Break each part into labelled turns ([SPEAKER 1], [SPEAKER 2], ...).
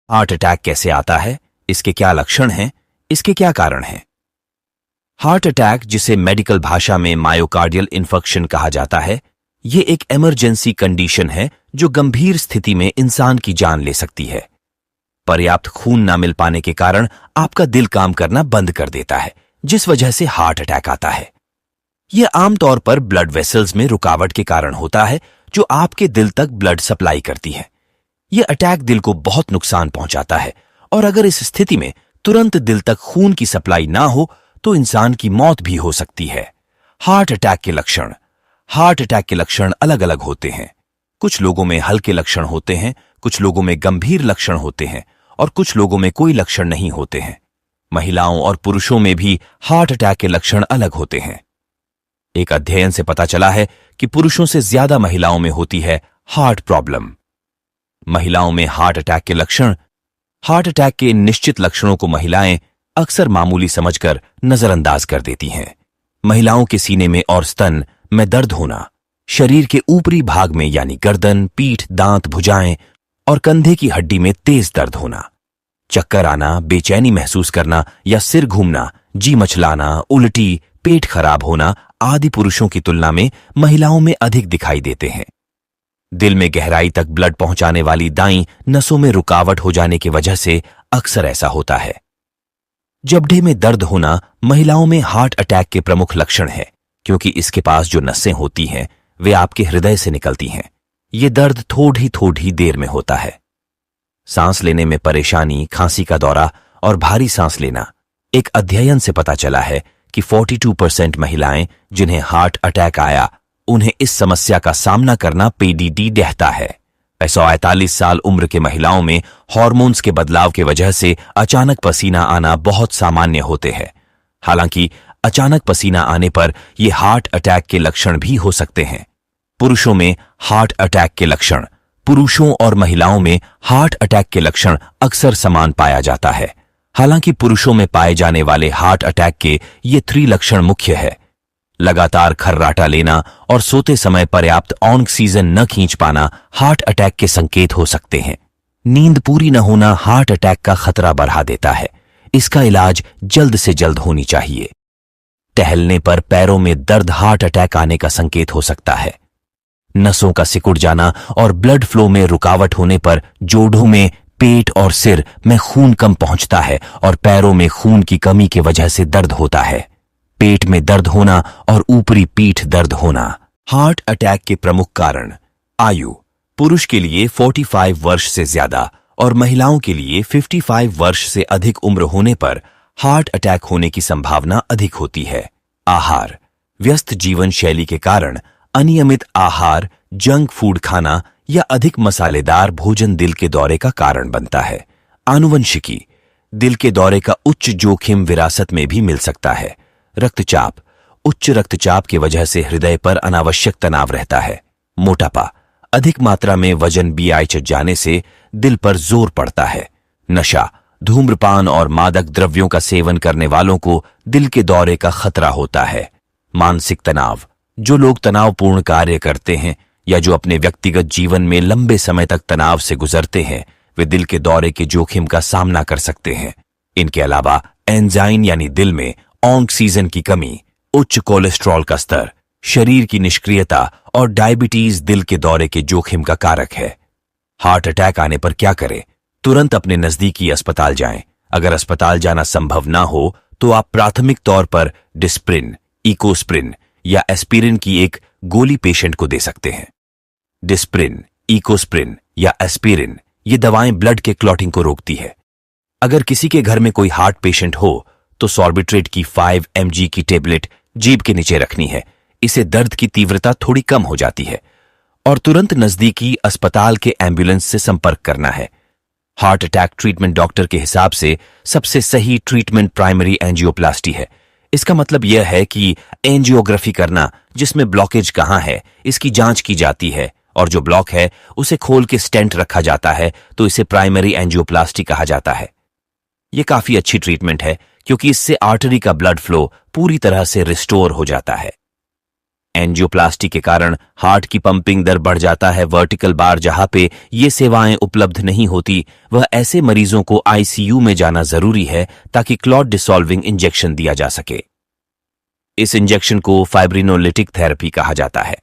[SPEAKER 1] Heart attack कैसे आता है, इसके क्या लक्षण हैं, इसके क्या कारण हैं? हार्ट अटैक, जिसे मेडिकल भाषा में मायोकार्डियल इन्फेक्शन कहा जाता है, ये एक इमरजेंसी कंडीशन है जो गंभीर स्थिति में इंसान की जान ले सकती है। पर्याप्त खून ना मिल पाने के कारण आपका दिल काम करना बंद कर देता है, जिस वजह से हार्ट अटैक आता है। यह आमतौर पर ब्लड वेसल्स में रुकावट के कारण होता है, जो आपके दिल तक ब्लड सप्लाई करती है। यह अटैक दिल को बहुत नुकसान पहुंचाता है, और अगर इस स्थिति में तुरंत दिल तक खून की सप्लाई ना हो तो इंसान की मौत भी हो सकती है। हार्ट अटैक के लक्षण अलग अलग होते हैं। कुछ लोगों में हल्के लक्षण होते हैं, कुछ लोगों में गंभीर लक्षण होते हैं, और कुछ लोगों में कोई लक्षण नहीं होते हैं। महिलाओं और पुरुषों में भी हार्ट अटैक के लक्षण अलग होते हैं। एक अध्ययन से पता चला है कि पुरुषों से ज्यादा महिलाओं में होती है हार्ट प्रॉब्लम। महिलाओं में हार्ट अटैक के निश्चित लक्षणों को महिलाएं अक्सर मामूली समझकर नजरअंदाज कर देती हैं। महिलाओं के सीने में और स्तन में दर्द होना, शरीर के ऊपरी भाग में यानी गर्दन, पीठ, दांत, भुजाएं और कंधे की हड्डी में तेज दर्द होना, चक्कर आना, बेचैनी महसूस करना या सिर घूमना, जी मचलाना, उल्टी, पेट खराब होना आदि पुरुषों की तुलना में महिलाओं में अधिक दिखाई देते हैं। दिल में गहराई तक ब्लड पहुंचाने वाली दाईं नसों में रुकावट हो जाने की वजह से अक्सर ऐसा होता है। जबड़े में दर्द होना महिलाओं में हार्ट अटैक के प्रमुख लक्षण है, क्योंकि इसके पास जो नसें होती हैं वे आपके हृदय से निकलती हैं। ये दर्द थोड़ी देर में होता है। सांस लेने में परेशानी, खांसी का दौरा और भारी सांस लेना। एक अध्ययन से पता चला है कि 42% महिलाएं जिन्हें हार्ट अटैक आया, उन्हें इस समस्या का सामना करना PDD रहता है। 45 साल उम्र के महिलाओं में हार्मोन्स के बदलाव की वजह से अचानक पसीना आना बहुत सामान्य होते हैं। हालांकि अचानक पसीना आने पर यह हार्ट अटैक के लक्षण भी हो सकते हैं। पुरुषों में हार्ट अटैक के लक्षण। पुरुषों और महिलाओं में हार्ट अटैक के लक्षण अक्सर समान पाया जाता है। हालांकि पुरुषों में पाए जाने वाले हार्ट अटैक के ये 3 लक्षण मुख्य है। लगातार खर्राटा लेना और सोते समय पर्याप्त ऑक्सीजन न खींच पाना हार्ट अटैक के संकेत हो सकते हैं। नींद पूरी न होना हार्ट अटैक का खतरा बढ़ा देता है। इसका इलाज जल्द से जल्द होनी चाहिए। टहलने पर पैरों में दर्द हार्ट अटैक आने का संकेत हो सकता है। नसों का सिकुड़ जाना और ब्लड फ्लो में रुकावट होने पर जोड़ों में, पेट और सिर में खून कम पहुंचता है और पैरों में खून की कमी की वजह से दर्द होता है। पेट में दर्द होना और ऊपरी पीठ दर्द होना। हार्ट अटैक के प्रमुख कारण। आयु। पुरुष के लिए 45 वर्ष से ज्यादा और महिलाओं के लिए 55 वर्ष से अधिक उम्र होने पर हार्ट अटैक होने की संभावना अधिक होती है। आहार। व्यस्त जीवन शैली के कारण अनियमित आहार, जंक फूड खाना या अधिक मसालेदार भोजन दिल के दौरे का कारण बनता है। आनुवंशिकी। दिल के दौरे का उच्च जोखिम विरासत में भी मिल सकता है। रक्तचाप। उच्च रक्तचाप की वजह से हृदय पर अनावश्यक तनाव रहता है। मोटापा। अधिक मात्रा में वजन BI चढ़ जाने से दिल पर जोर पड़ता है। नशा। धूम्रपान और मादक द्रव्यों का सेवन करने वालों को दिल के दौरे का खतरा होता है। मानसिक तनाव। जो लोग तनावपूर्ण कार्य करते हैं या जो अपने व्यक्तिगत जीवन में लंबे समय तक तनाव से गुजरते हैं, वे दिल के दौरे के जोखिम का सामना कर सकते हैं। इनके अलावा एंजाइन यानी दिल में ऑक्सीजन की कमी, उच्च कोलेस्ट्रॉल का स्तर, शरीर की निष्क्रियता और डायबिटीज दिल के दौरे के जोखिम का कारक है। हार्ट अटैक आने पर क्या करें? तुरंत अपने नजदीकी अस्पताल जाएं। अगर अस्पताल जाना संभव ना हो तो आप प्राथमिक तौर पर डिस्प्रिन, इकोस्प्रिन या एस्पिरिन की एक गोली पेशेंट को दे सकते हैं। डिस्प्रिन, इकोस्प्रिन या एस्पिरिन ये दवाएं ब्लड के क्लॉटिंग को रोकती है। अगर किसी के घर में कोई हार्ट पेशेंट हो तो सॉर्बिट्रेट की 5 mg की टेबलेट जीभ के नीचे रखनी है। इससे दर्द की तीव्रता थोड़ी कम हो जाती है और तुरंत नजदीकी अस्पताल के एम्बुलेंस से संपर्क करना है। हार्ट अटैक ट्रीटमेंट डॉक्टर के हिसाब से सबसे सही ट्रीटमेंट प्राइमरी एंजियोप्लास्टी है। इसका मतलब यह है कि एंजियोग्राफी करना, जिसमें ब्लॉकेज कहाँ है इसकी जांच की जाती है और जो ब्लॉक है उसे खोल के स्टेंट रखा जाता है, तो इसे प्राइमरी एंजियोप्लास्टी कहा जाता है। यह काफी अच्छी ट्रीटमेंट है क्योंकि इससे आर्टरी का ब्लड फ्लो पूरी तरह से रिस्टोर हो जाता है। एंजियोप्लास्टी के कारण हार्ट की पंपिंग दर बढ़ जाता है। वर्टिकल बार जहां पे ये सेवाएं उपलब्ध नहीं होती, वह ऐसे मरीजों को आईसीयू में जाना जरूरी है ताकि क्लॉट डिसॉल्विंग इंजेक्शन दिया जा सके। इस इंजेक्शन को फाइब्रिनोलिटिक थेरेपी कहा जाता है।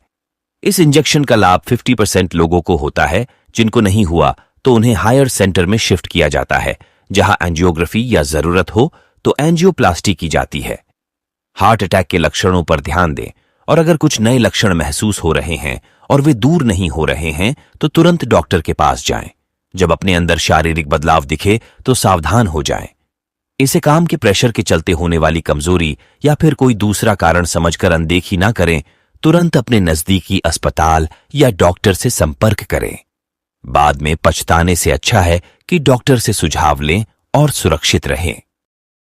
[SPEAKER 1] इस इंजेक्शन का लाभ 50% लोगों को होता है। जिनको नहीं हुआ तो उन्हें हायर सेंटर में शिफ्ट किया जाता है, जहां एंजियोग्राफी या जरूरत हो तो एंजियोप्लास्टी की जाती है। हार्ट अटैक के लक्षणों पर ध्यान दें, और अगर कुछ नए लक्षण महसूस हो रहे हैं और वे दूर नहीं हो रहे हैं तो तुरंत डॉक्टर के पास जाएं। जब अपने अंदर शारीरिक बदलाव दिखे तो सावधान हो जाएं। इसे काम के प्रेशर के चलते होने वाली कमजोरी या फिर कोई दूसरा कारण समझकर अनदेखी ना करें। तुरंत अपने नजदीकी अस्पताल या डॉक्टर से संपर्क करें। बाद में पछताने से अच्छा है कि डॉक्टर से सुझाव लें और सुरक्षित रहें।